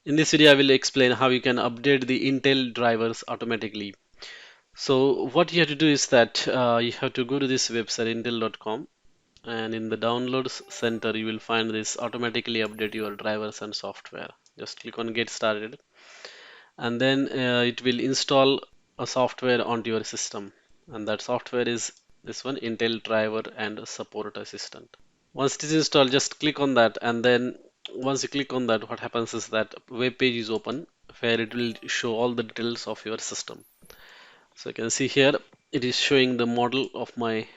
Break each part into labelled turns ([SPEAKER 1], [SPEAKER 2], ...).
[SPEAKER 1] In this video, I will explain how you can update the Intel drivers automatically. So what you have to do is that you have to go to this website intel.com, and in the downloads center you will find this automatically update your drivers and software. Just click on get started, and then it will install a software onto your system, and that software is this one, Intel driver and support assistant. Once it is installed, just click on that, and then once you click on that, what happens is that web page is open where it will show all the details of your system. So you can see here it is showing the model of my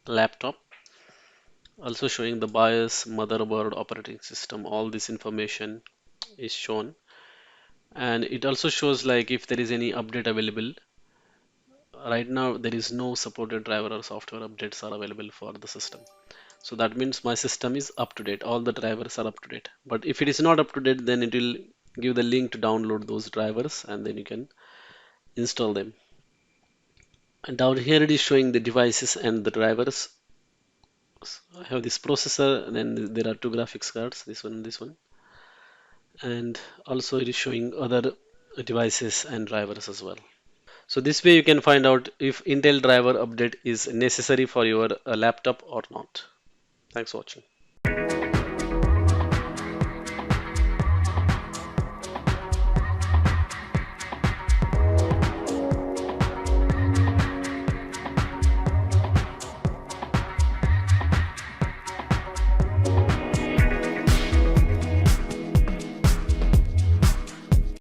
[SPEAKER 1] laptop, also showing the BIOS, motherboard, operating system. All this information is shown, and it also shows like if there is any update available. Right now there is no supported driver or software updates are available for the system. So that means my system is up to date. All the drivers are up to date. But if it is not up to date, then it will give the link to download those drivers, and then you can install them. And down here it is showing the devices and the drivers. So I have this processor, and then there are two graphics cards, this one, and also it is showing other devices and drivers as well. So this way you can find out if Intel driver update is necessary for your laptop or not. Thanks for watching.